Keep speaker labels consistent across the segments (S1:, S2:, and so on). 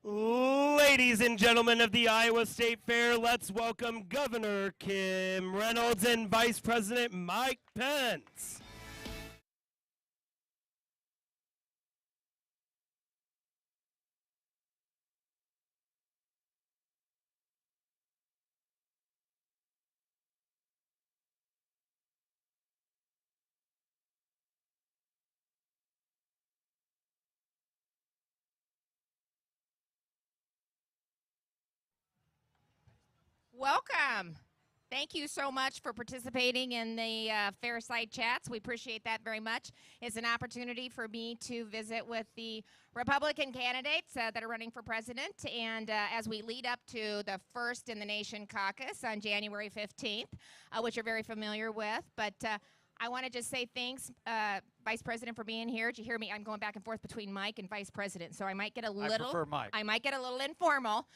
S1: Ladies and gentlemen of the Iowa State Fair, let's welcome Governor Kim Reynolds and Vice President Mike Pence.
S2: Welcome. Thank you so much for participating in the Fairside Chats. We appreciate that very much. It's an opportunity for me to visit with the Republican candidates that are running for president. And as we lead up to the First in the Nation caucus on January 15th, which you're very familiar with. But I want to just say thanks, Vice President, for being here. Did you hear me? I'm going back and forth between Mike and Vice President, so I might get a little.
S3: I prefer Mike.
S2: I might get a little informal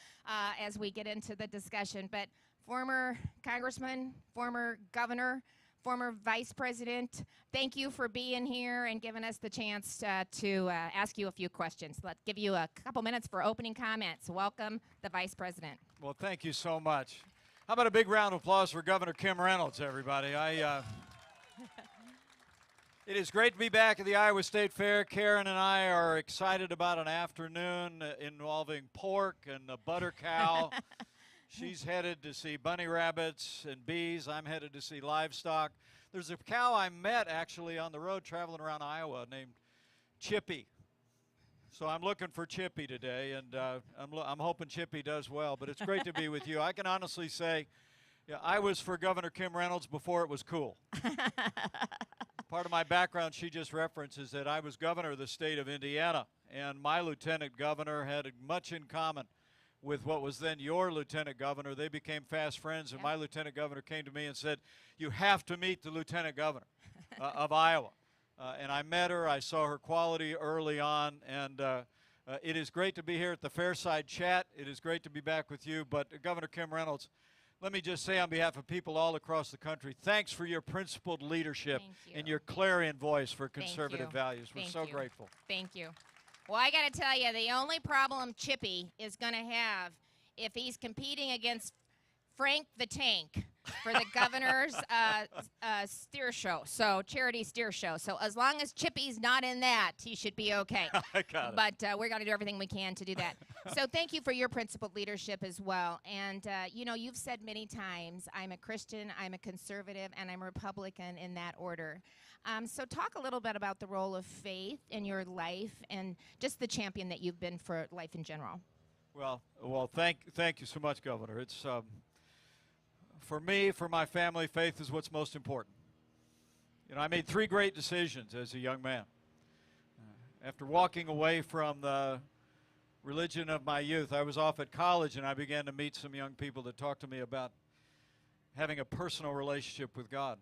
S2: as we get into the discussion. But former congressman, former governor, former vice president, thank you for being here and giving us the chance to ask you a few questions. Let's give you a couple minutes for opening comments. Welcome, the Vice President.
S3: Well, thank you so much. How about a big round of applause for Governor Kim Reynolds, everybody? It is great to be back at the Iowa State Fair. Karen and I are excited about an afternoon involving pork and the butter cow. She's headed to see bunny rabbits and bees. I'm headed to see livestock. There's a cow I met actually on the road traveling around Iowa named Chippy. So I'm looking for Chippy today, and I'm hoping Chippy does well. But it's great to be with you. I can honestly say, yeah, I was for Governor Kim Reynolds before it was cool. Part of my background she just referenced is that I was governor of the state of Indiana, and my lieutenant governor had much in common with what was then your lieutenant governor. They became fast friends, and my lieutenant governor came to me and said, you have to meet the lieutenant governor of Iowa. And I met her. I saw her quality early on, and it is great to be here at the Fairside Chat. It is great to be back with you. But Governor Kim Reynolds, let me just say on behalf of people all across the country, thanks for your principled leadership and your clarion voice for conservative values. We're so grateful.
S2: Thank you. Well, I got to tell you, the only problem Chippy is going to have if he's competing against Frank the Tank for the governor's steer show, so charity steer show. So as long as Chippy's not in that, he should be okay.
S3: I got it.
S2: But we're going to do everything we can to do that. So thank you for your principled leadership as well. And, you know, you've said many times, I'm a Christian, I'm a conservative, and I'm a Republican in that order. So talk a little bit about the role of faith in your life and just the champion that you've been for life in general.
S3: Well, thank you so much, Governor. It's for me, for my family, faith is what's most important. You know, I made 3 great decisions as a young man. After walking away from the religion of my youth, I was off at college, and I began to meet some young people that talked to me about having a personal relationship with God.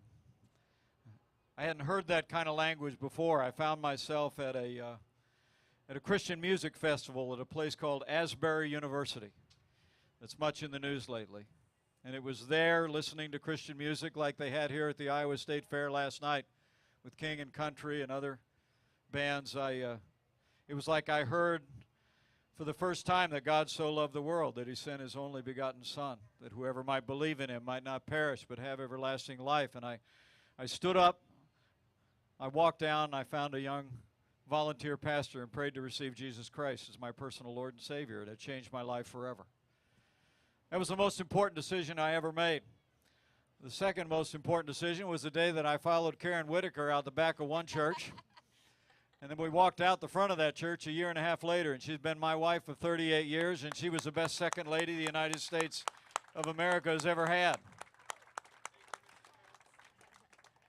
S3: I hadn't heard that kind of language before. I found myself at a Christian music festival at a place called Asbury University. That's much in the news lately. And it was there listening to Christian music like they had here at the Iowa State Fair last night with King and Country and other bands. It was like I heard for the first time that God so loved the world that he sent his only begotten Son, that whoever might believe in him might not perish but have everlasting life. And I stood up, I walked down, and I found a young volunteer pastor and prayed to receive Jesus Christ as my personal Lord and Savior. It had changed my life forever. That was the most important decision I ever made. The second most important decision was the day that I followed Karen Whitaker out the back of one church. And then we walked out the front of that church a year and a half later, and she's been my wife for 38 years, and she was the best second lady the United States of America has ever had.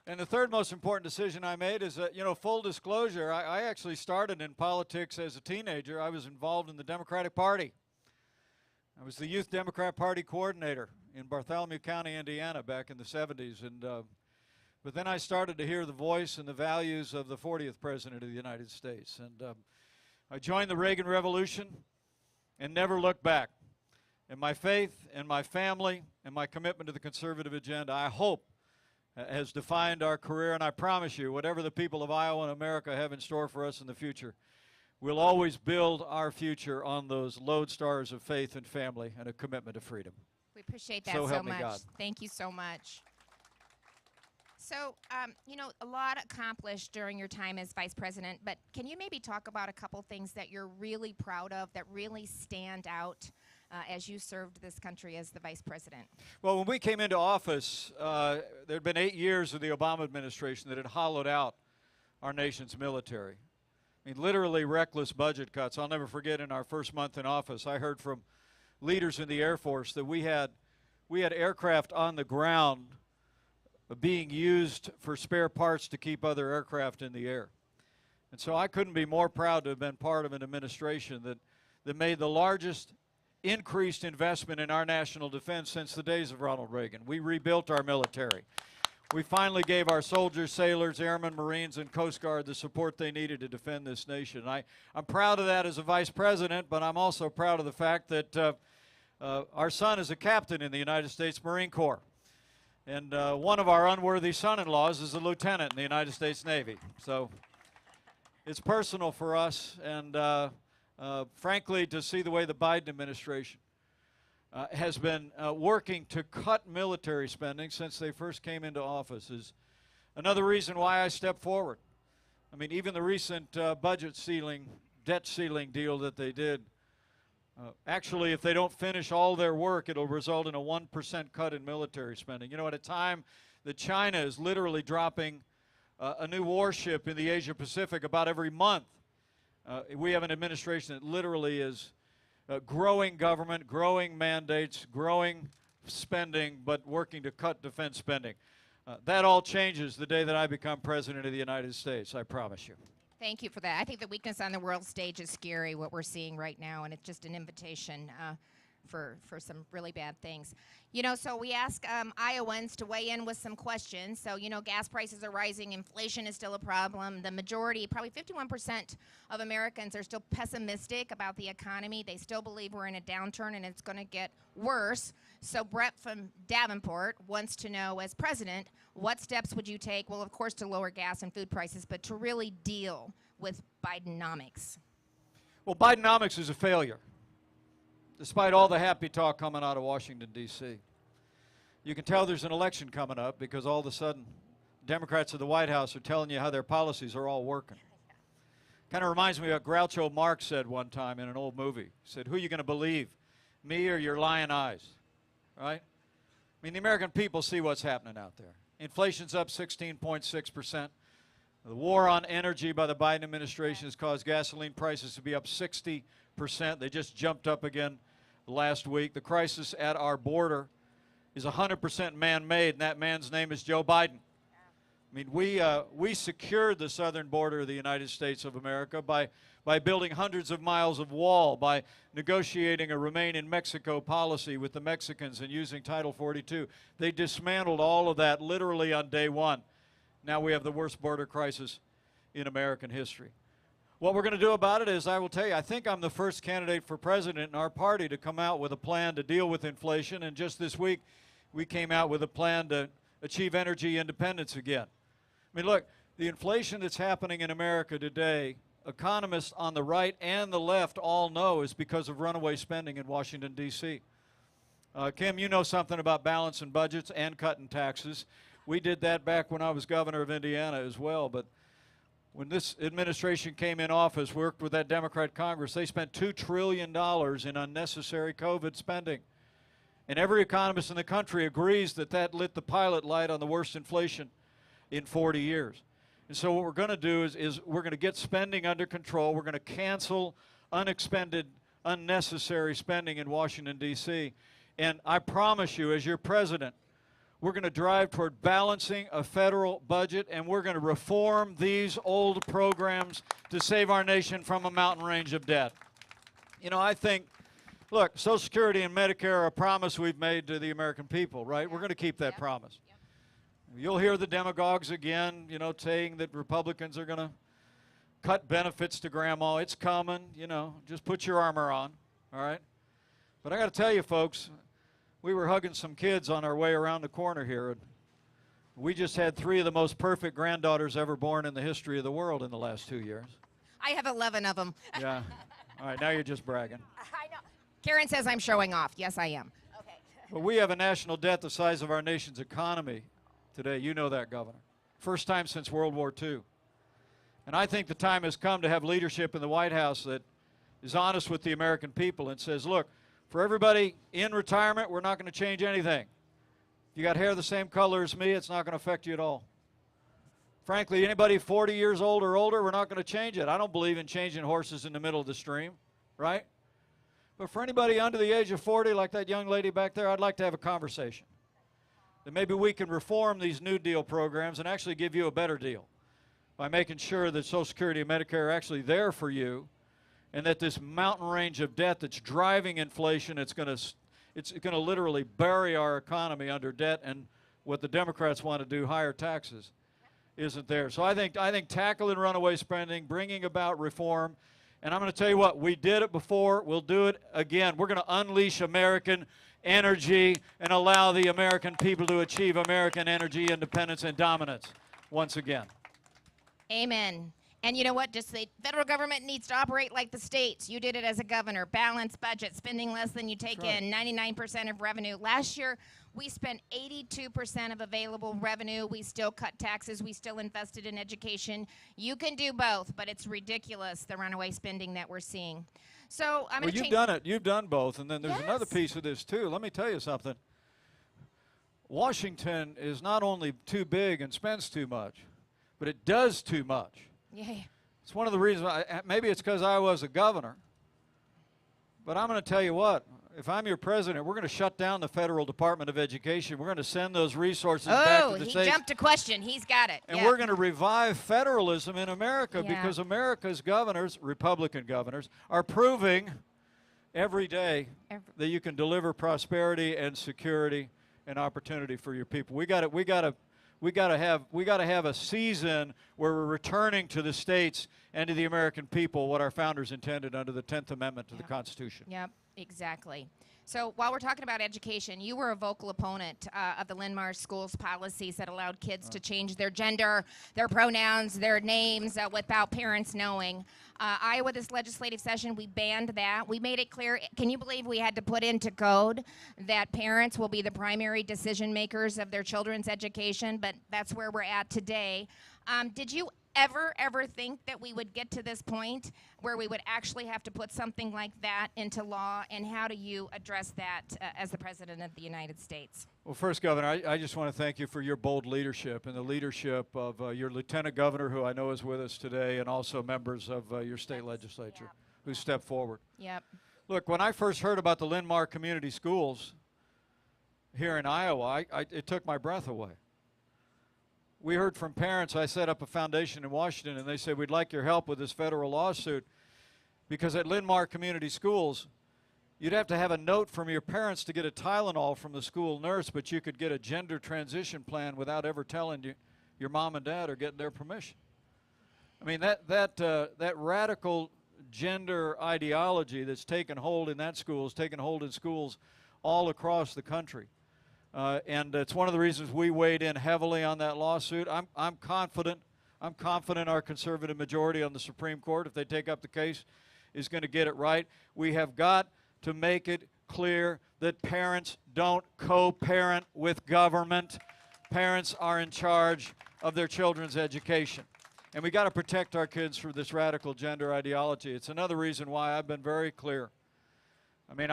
S3: And the third most important decision I made is that, you know, full disclosure, I actually started in politics as a teenager. I was involved in the Democratic Party. I was the Youth Democrat Party coordinator in Bartholomew County, Indiana, back in the 70s. But then I started to hear the voice and the values of the 40th President of the United States. And I joined the Reagan Revolution and never looked back. And my faith and my family and my commitment to the conservative agenda, I hope, has defined our career. And I promise you, whatever the people of Iowa and America have in store for us in the future, we'll always build our future on those lodestars of faith and family and a commitment to freedom.
S2: We appreciate that
S3: So
S2: so
S3: help me
S2: much.
S3: God.
S2: Thank you so much. So, you know, a lot accomplished during your time as vice president, but can you maybe talk about a couple things that you're really proud of that really stand out as you served this country as the vice president?
S3: Well, when we came into office, there had been 8 years of the Obama administration that had hollowed out our nation's military. I mean, literally reckless budget cuts. I'll never forget in our first month in office, I heard from leaders in the Air Force that we had aircraft on the ground being used for spare parts to keep other aircraft in the air. And so I couldn't be more proud to have been part of an administration that made the largest increased investment in our national defense since the days of Ronald Reagan. We rebuilt our military. We finally gave our soldiers, sailors, airmen, Marines, and Coast Guard the support they needed to defend this nation. I'm proud of that as a vice president, but I'm also proud of the fact that our son is a captain in the United States Marine Corps. And one of our unworthy son-in-laws is a lieutenant in the United States Navy. So it's personal for us, and frankly, to see the way the Biden administration has been working to cut military spending since they first came into office is another reason why I stepped forward. I mean, even the recent debt ceiling deal that they did, actually, if they don't finish all their work, it'll result in a 1% cut in military spending. You know, at a time that China is literally dropping a new warship in the Asia Pacific about every month, we have an administration that literally is growing government, growing mandates, growing spending, but working to cut defense spending. That all changes the day that I become president of the United States, I promise you.
S2: Thank you for that. I think the weakness on the world stage is scary, what we're seeing right now, and it's just an invitation for some really bad things. You know, so we ask Iowans to weigh in with some questions. So, you know, gas prices are rising. Inflation is still a problem. The majority, probably 51% of Americans are still pessimistic about the economy. They still believe we're in a downturn and it's going to get worse. So Brett from Davenport wants to know, as president, what steps would you take? Well, of course, to lower gas and food prices, but to really deal with Bidenomics.
S3: Well, Bidenomics is a failure, despite all the happy talk coming out of Washington, D.C. You can tell there's an election coming up because all of a sudden Democrats at the White House are telling you how their policies are all working. Kind of reminds me of what Groucho Marx said one time in an old movie. He said, "Who are you going to believe, me or your lying eyes?" Right? I mean, the American people see what's happening out there. Inflation's up 16.6%. The war on energy by the Biden administration has caused gasoline prices to be up 60%. They just jumped up again last week. The crisis at our border is 100% man-made, and that man's name is Joe Biden. I mean, we secured the southern border of the United States of America by building hundreds of miles of wall, by negotiating a Remain in Mexico policy with the Mexicans and using Title 42. They dismantled all of that literally on day one. Now we have the worst border crisis in American history. What we're going to do about it is, I will tell you, I think I'm the first candidate for president in our party to come out with a plan to deal with inflation, and just this week we came out with a plan to achieve energy independence again. I mean, look, the inflation that's happening in America today, economists on the right and the left all know is because of runaway spending in Washington, D.C. Kim, you know something about balancing budgets and cutting taxes. We did that back when I was governor of Indiana as well, but when this administration came in office, worked with that Democrat Congress, they spent $2 trillion in unnecessary COVID spending. And every economist in the country agrees that that lit the pilot light on the worst inflation in 40 years. And so what we're going to do is we're going to get spending under control. We're going to cancel unexpended, unnecessary spending in Washington, D.C. And I promise you, as your president, we're going to drive toward balancing a federal budget, and we're going to reform these old programs to save our nation from a mountain range of debt. You know, I think, look, Social Security and Medicare are a promise we've made to the American people, right? We're going to keep that promise. You'll hear the demagogues again, you know, saying that Republicans are going to cut benefits to grandma. It's coming, you know, just put your armor on, all right? But I got to tell you, folks, we were hugging some kids on our way around the corner here, and we just had 3 of the most perfect granddaughters ever born in the history of the world in the last 2 years.
S2: I have 11 of them.
S3: Yeah. All right, now you're just bragging.
S2: I know. Karen says I'm showing off. Yes, I am. Okay.
S3: But we have a national debt the size of our nation's economy today. You know that, Governor. First time since World War II. And I think the time has come to have leadership in the White House that is honest with the American people and says, look, for everybody in retirement, we're not going to change anything. If you got hair the same color as me, it's not going to affect you at all. Frankly, anybody 40 years old or older, we're not going to change it. I don't believe in changing horses in the middle of the stream, right? But for anybody under the age of 40, like that young lady back there, I'd like to have a conversation. That maybe we can reform these New Deal programs and actually give you a better deal by making sure that Social Security and Medicare are actually there for you, and that this mountain range of debt that's driving inflation, it's going to literally bury our economy under debt, and what the Democrats want to do, higher taxes, isn't there. So I think tackling runaway spending, bringing about reform, and I'm going to tell you what, we did it before, we'll do it again. We're going to unleash American energy and allow the American people to achieve American energy independence and dominance once again.
S2: Amen. And you know what? Just the federal government needs to operate like the states. You did it as a governor. Balanced budget, spending less than you take in, 99% of revenue. Last year, we spent 82% of available revenue. We still cut taxes. We still invested in education. You can do both, but it's ridiculous, the runaway spending that we're seeing. So I'm going to
S3: Well, you've done it. You've done both. And then there's another piece of this, too. Let me tell you something. Washington is not only too big and spends too much, but it does too much.
S2: Yeah.
S3: It's one of the reasons, maybe it's because I was a governor, but I'm going to tell you what, if I'm your president, we're going to shut down the Federal Department of Education. We're going to send those resources back to the states.
S2: Oh, he jumped a question. He's got it.
S3: And we're going to revive federalism in America because America's governors, Republican governors, are proving every day that you can deliver prosperity and security and opportunity for your people. We got to have a season where we're returning to the states and to the American people what our founders intended under the 10th Amendment to the Constitution.
S2: Yep, exactly. So while we're talking about education, you were a vocal opponent of the Linn-Mar schools policies that allowed kids to change their gender, their pronouns, their names without parents knowing. Iowa, this legislative session, we banned that. We made it clear. Can you believe we had to put into code that parents will be the primary decision makers of their children's education? But that's where we're at today. Did you ever think that we would get to this point where we would actually have to put something like that into law? And how do you address that as the President of the United States?
S3: Well, first, Governor, I just want to thank you for your bold leadership and the leadership of your Lieutenant Governor, who I know is with us today, and also members of your state legislature who stepped forward.
S2: Yep.
S3: Look, when I first heard about the Linn-Mar Community Schools here in Iowa, it took my breath away. We heard from parents. I set up a foundation in Washington, and they said, we'd like your help with this federal lawsuit, because at Linn-Mar Community Schools, you'd have to have a note from your parents to get a Tylenol from the school nurse, but you could get a gender transition plan without ever telling your mom and dad or getting their permission. I mean, that radical gender ideology that's taken hold in that school has taken hold in schools all across the country. And it's one of the reasons we weighed in heavily on that lawsuit. I'm confident our conservative majority on the Supreme Court, if they take up the case, is going to get it right. We have got to make it clear that parents don't co-parent with government. Parents are in charge of their children's education. And we got to protect our kids from this radical gender ideology. It's another reason why I've been very clear. I mean,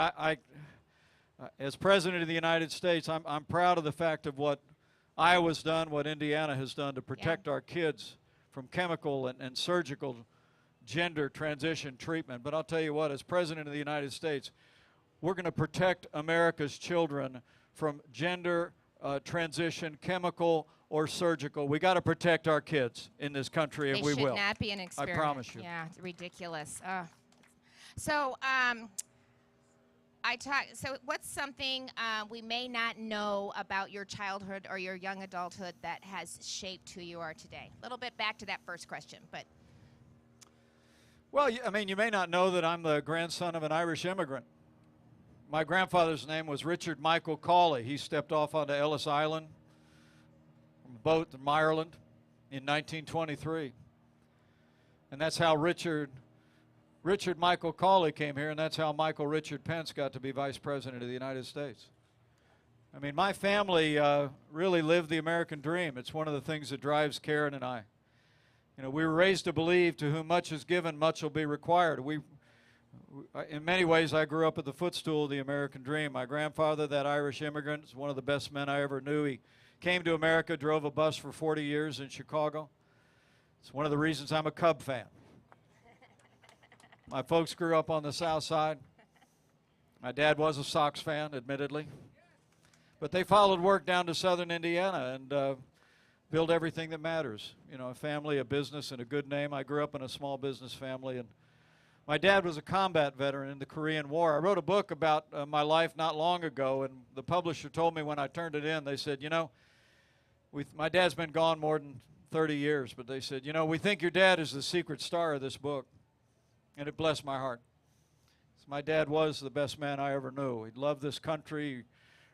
S3: as President of the United States, I'm proud of the fact of what Iowa's done, what Indiana has done to protect our kids from chemical and surgical gender transition treatment. But I'll tell you what, as President of the United States, we're going to protect America's children from gender transition, chemical or surgical. We got to protect our kids in this country, and we will.
S2: It should not be an experiment.
S3: I promise you.
S2: Yeah, it's ridiculous. So what's something we may not know about your childhood or your young adulthood that has shaped who you are today? A little bit back to that first question, but.
S3: Well, I mean, you may not know that I'm the grandson of an Irish immigrant. My grandfather's name was Richard Michael Cawley. He stepped off onto Ellis Island from a boat in Ireland in 1923. And that's how Richard Michael Cawley came here, and that's how Michael Richard Pence got to be Vice President of the United States. I mean, my family really lived the American dream. It's one of the things that drives Karen and I. You know, we were raised to believe to whom much is given, much will be required. In many ways, I grew up at the footstool of the American dream. My grandfather, that Irish immigrant, is one of the best men I ever knew. He came to America, drove a bus for 40 years in Chicago. It's one of the reasons I'm a Cub fan. My folks grew up on the South Side. My dad was a Sox fan, admittedly. But they followed work down to southern Indiana and built everything that matters. You know, a family, a business, and a good name. I grew up in a small business family, and my dad was a combat veteran in the Korean War. I wrote a book about my life not long ago, and the publisher told me when I turned it in, they said, you know, my dad's been gone more than 30 years, but they said, you know, we think your dad is the secret star of this book. And it blessed my heart. My dad was the best man I ever knew. He loved this country, he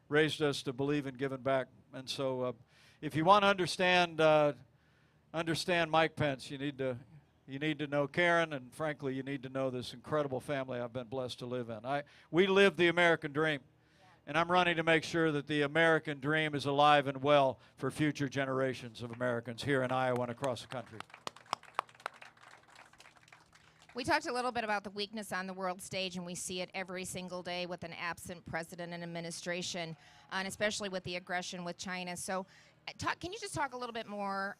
S3: raised us to believe in giving back. And so if you want to understand Mike Pence, you need to know Karen, and frankly, you need to know this incredible family I've been blessed to live in. We live the American dream, and I'm running to make sure that the American dream is alive and well for future generations of Americans here in Iowa and across the country.
S2: We talked a little bit about the weakness on the world stage, and we see it every single day with an absent president and administration, and especially with the aggression with China. So can you just talk a little bit more,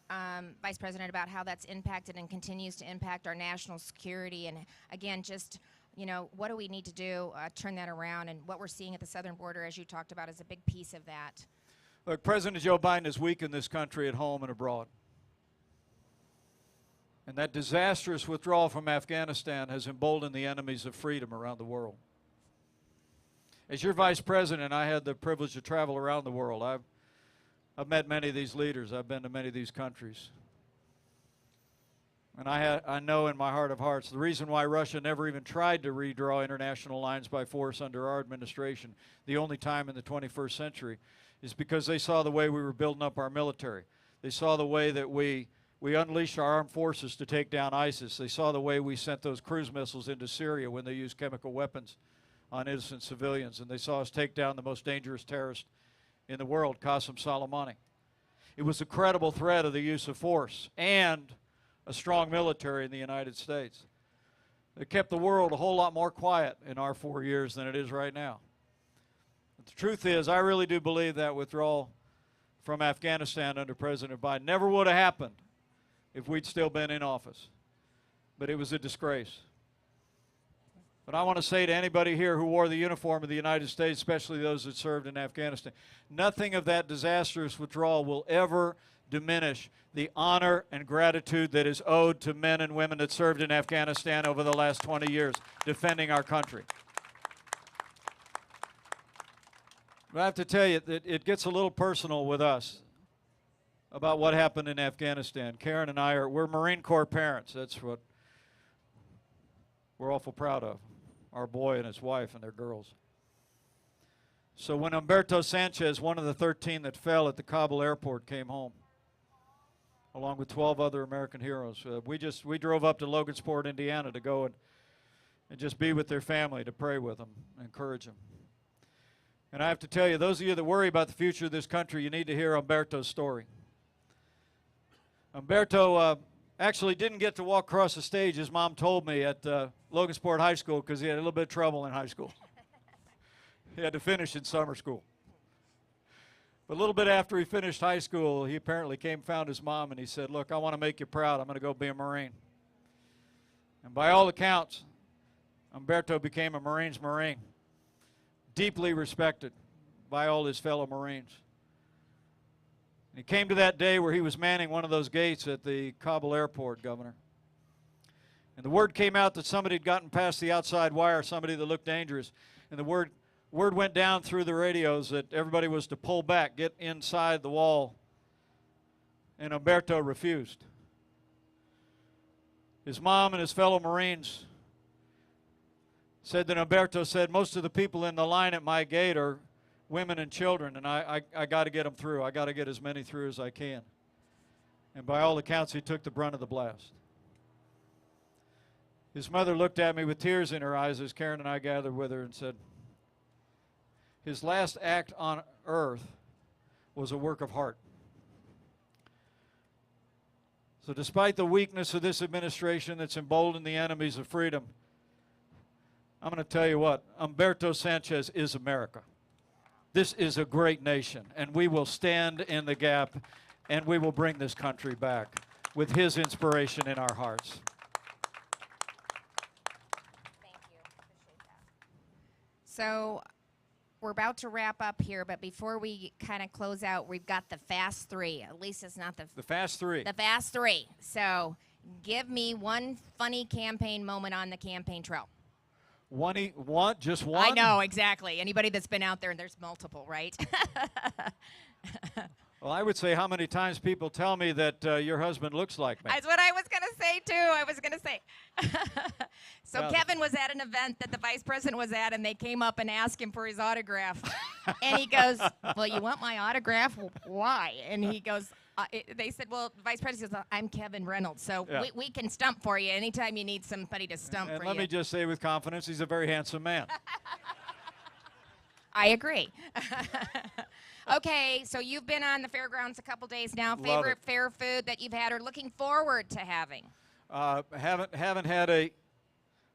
S2: Vice President, about how that's impacted and continues to impact our national security? And again, just, you know, what do we need to do turn that around? And what we're seeing at the southern border, as you talked about, is a big piece of that.
S3: Look, President Joe Biden has weakened this country at home and abroad. And that disastrous withdrawal from Afghanistan has emboldened the enemies of freedom around the world. As your vice president, I had the privilege to travel around the world. I've met many of these leaders. I've been to many of these countries. And I know in my heart of hearts the reason why Russia never even tried to redraw international lines by force under our administration, the only time in the 21st century, is because they saw the way we were building up our military. They saw the way that we unleashed our armed forces to take down ISIS. They saw the way we sent those cruise missiles into Syria when they used chemical weapons on innocent civilians. And they saw us take down the most dangerous terrorist in the world, Qasem Soleimani. It was a credible threat of the use of force and a strong military in the United States. It kept the world a whole lot more quiet in our 4 years than it is right now. But the truth is, I really do believe that withdrawal from Afghanistan under President Biden never would have happened if we'd still been in office. But it was a disgrace. But I want to say to anybody here who wore the uniform of the United States, especially those that served in Afghanistan, nothing of that disastrous withdrawal will ever diminish the honor and gratitude that is owed to men and women that served in Afghanistan over the last 20 years defending our country. But I have to tell you that it gets a little personal with us about what happened in Afghanistan. Karen and I we're Marine Corps parents. That's what we're awful proud of, our boy and his wife and their girls. So when Humberto Sanchez, one of the 13 that fell at the Kabul airport, came home, along with 12 other American heroes, we drove up to Logansport, Indiana to go and just be with their family, to pray with them, encourage them. And I have to tell you, those of you that worry about the future of this country, you need to hear Humberto's story. Humberto actually didn't get to walk across the stage, his mom told me, at Logansport High School because he had a little bit of trouble in high school. He had to finish in summer school. But a little bit after he finished high school, he apparently found his mom, and he said, look, I want to make you proud. I'm going to go be a Marine. And by all accounts, Humberto became a Marine's Marine, deeply respected by all his fellow Marines. And he came to that day where he was manning one of those gates at the Kabul airport, Governor. And the word came out that somebody had gotten past the outside wire, somebody that looked dangerous. And the word went down through the radios that everybody was to pull back, get inside the wall. And Humberto refused. His mom and his fellow Marines said that Humberto said, most of the people in the line at my gate are women and children, and I got to get them through. I got to get as many through as I can. And by all accounts, he took the brunt of the blast. His mother looked at me with tears in her eyes as Karen and I gathered with her and said, his last act on earth was a work of heart. So despite the weakness of this administration that's emboldened the enemies of freedom, I'm going to tell you what, Humberto Sanchez is America. This is a great nation, and we will stand in the gap, and we will bring this country back with his inspiration in our hearts.
S2: Thank you. Appreciate that. So we're about to wrap up here, but before we kind of close out, we've got the Fast Three. At least it's not
S3: The Fast Three.
S2: the Fast Three. So give me one funny campaign moment on the campaign trail.
S3: Just one?
S2: I know, exactly. Anybody that's been out there, and there's multiple, right?
S3: Well, I would say how many times people tell me that your husband looks like me.
S2: That's what I was going to say, too. I was going to say. So
S3: Well,
S2: Kevin was at an event that the vice president was at, and they came up and asked him for his autograph. And he goes, well, you want my autograph? Why? And he goes, they said, well, the vice president says, I'm Kevin Reynolds, so
S3: Yeah.
S2: we can stump for you anytime you need somebody to stump
S3: And
S2: for
S3: let
S2: you.
S3: me just say with confidence, he's a very handsome man.
S2: I agree. Okay, so you've been on the fairgrounds a couple days now.
S3: Love
S2: Favorite
S3: it.
S2: fair food that you've had or looking forward to having?
S3: Haven't had a.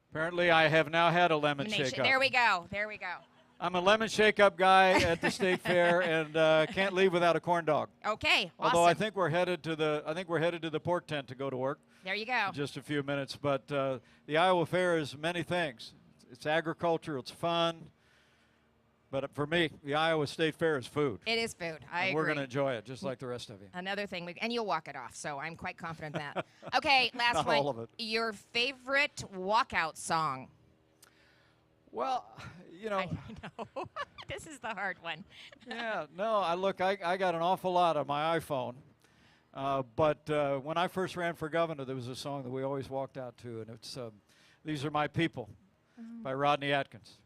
S3: Apparently, I have now had a lemon shake-up.
S2: There we go. There we go.
S3: I'm a lemon shake-up guy at the state fair, and can't leave without a corn dog.
S2: Okay,
S3: Although I
S2: awesome.
S3: think we're headed to the pork tent to go to work
S2: There you go.
S3: in just a few minutes. But the Iowa Fair is many things. It's agriculture. It's fun. But for me, the Iowa State Fair is food.
S2: It is food. I
S3: And
S2: agree.
S3: we're going to enjoy it just like the rest of you.
S2: Another thing, and you'll walk it off, so I'm quite confident in that. Okay, last
S3: Not
S2: one.
S3: all of it.
S2: Your favorite walkout song?
S3: Well, you know,
S2: I know. This is the hard one.
S3: yeah, no, I got an awful lot on my iPhone. But when I first ran for governor, there was a song that we always walked out to, and it's These Are My People by Rodney Atkins.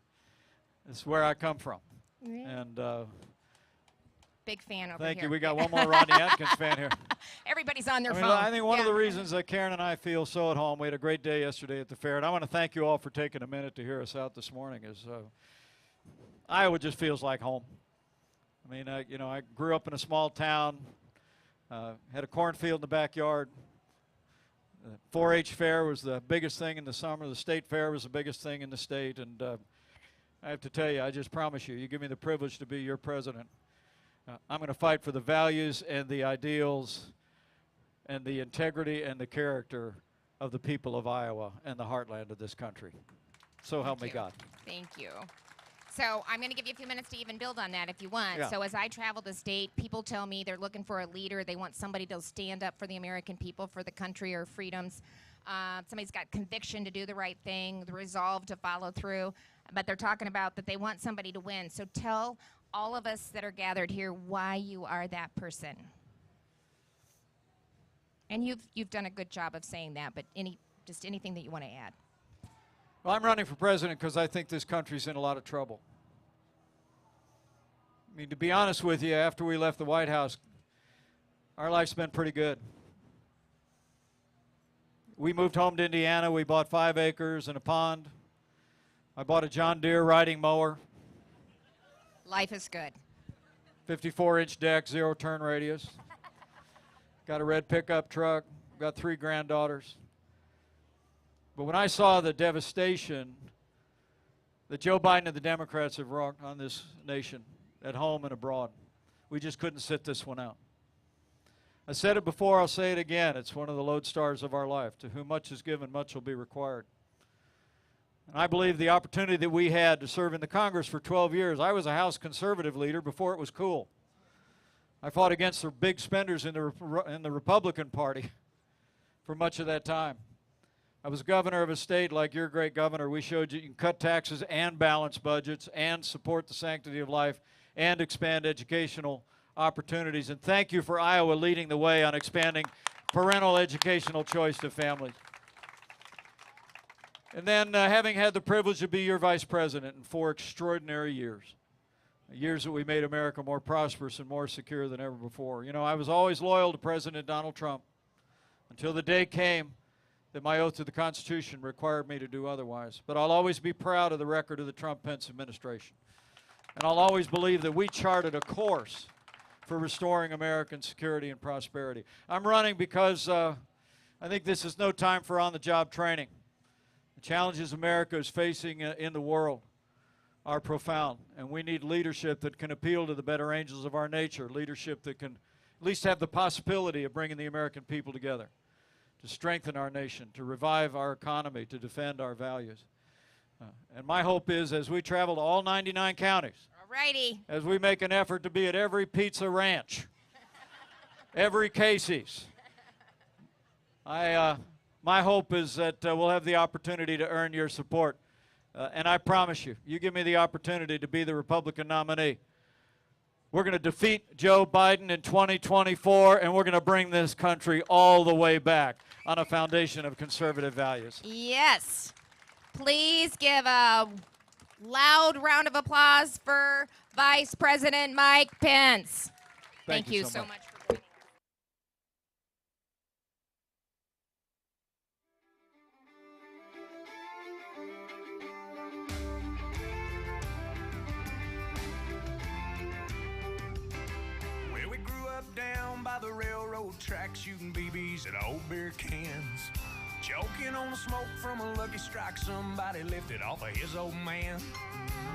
S3: It's where I come from. And
S2: Big fan over
S3: thank
S2: here.
S3: you. We got one more Rodney Atkins fan here.
S2: Everybody's on their
S3: I mean,
S2: phone.
S3: I think one of
S2: Yeah.
S3: the reasons that Karen and I feel so at home, we had a great day yesterday at the fair, and I want to thank you all for taking a minute to hear us out this morning, is Iowa just feels like home. I mean, I grew up in a small town, had a cornfield in the backyard. The 4-H fair was the biggest thing in the summer. The state fair was the biggest thing in the state, and I have to tell you, I just promise you, you give me the privilege to be your president, I'm going to fight for the values and the ideals and the integrity and the character of the people of Iowa and the heartland of this country. So help me
S2: you.
S3: God.
S2: Thank you. So I'm going to give you a few minutes to even build on that if you want.
S3: Yeah.
S2: So as I travel the state, people tell me they're looking for a leader. They want somebody to stand up for the American people, for the country or freedoms. Somebody's got conviction to do the right thing, the resolve to follow through. But they're talking about that they want somebody to win. So tell all of us that are gathered here why you are that person. And you've done a good job of saying that, but just anything that you want to add.
S3: Well, I'm running for president because I think this country's in a lot of trouble. I mean, to be honest with you, after we left the White House, our life's been pretty good. We moved home to Indiana. We bought 5 acres and a pond. I bought a John Deere riding mower,
S2: Life is good.
S3: 54-inch deck, 0-turn radius. Got a red pickup truck. Got 3 granddaughters. But when I saw the devastation that Joe Biden and the Democrats have wrought on this nation, at home and abroad, we just couldn't sit this one out. I said it before, I'll say it again. It's one of the lodestars of our life. To whom much is given, much will be required. And I believe the opportunity that we had to serve in the Congress for 12 years, I was a House conservative leader before it was cool. I fought against the big spenders in the Republican Party for much of that time. I was governor of a state like your great governor. We showed you can cut taxes and balance budgets and support the sanctity of life and expand educational opportunities. And thank you for Iowa leading the way on expanding parental educational choice to families. And then having had the privilege to be your vice president in 4 extraordinary years, years that we made America more prosperous and more secure than ever before. You know, I was always loyal to President Donald Trump until the day came that my oath to the Constitution required me to do otherwise. But I'll always be proud of the record of the Trump-Pence administration. And I'll always believe that we charted a course for restoring American security and prosperity. I'm running because I think this is no time for on-the-job training. The challenges America is facing in the world are profound, and we need leadership that can appeal to the better angels of our nature, leadership that can at least have the possibility of bringing the American people together, to strengthen our nation, to revive our economy, to defend our values. And my hope is, as we travel to all 99 counties,
S2: Alrighty.
S3: as we make an effort to be at every Pizza Ranch, every Casey's, my hope is that we'll have the opportunity to earn your support. And I promise you, you give me the opportunity to be the Republican nominee, we're going to defeat Joe Biden in 2024, and we're going to bring this country all the way back on a foundation of conservative values.
S2: Yes. Please give a loud round of applause for Vice President Mike Pence. Thank you so much for joining us.
S4: Well, we grew up down by the railroad tracks, shooting BBs at old beer cans. Choking on the smoke from a Lucky Strike somebody lifted off of his old man.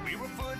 S4: We were foot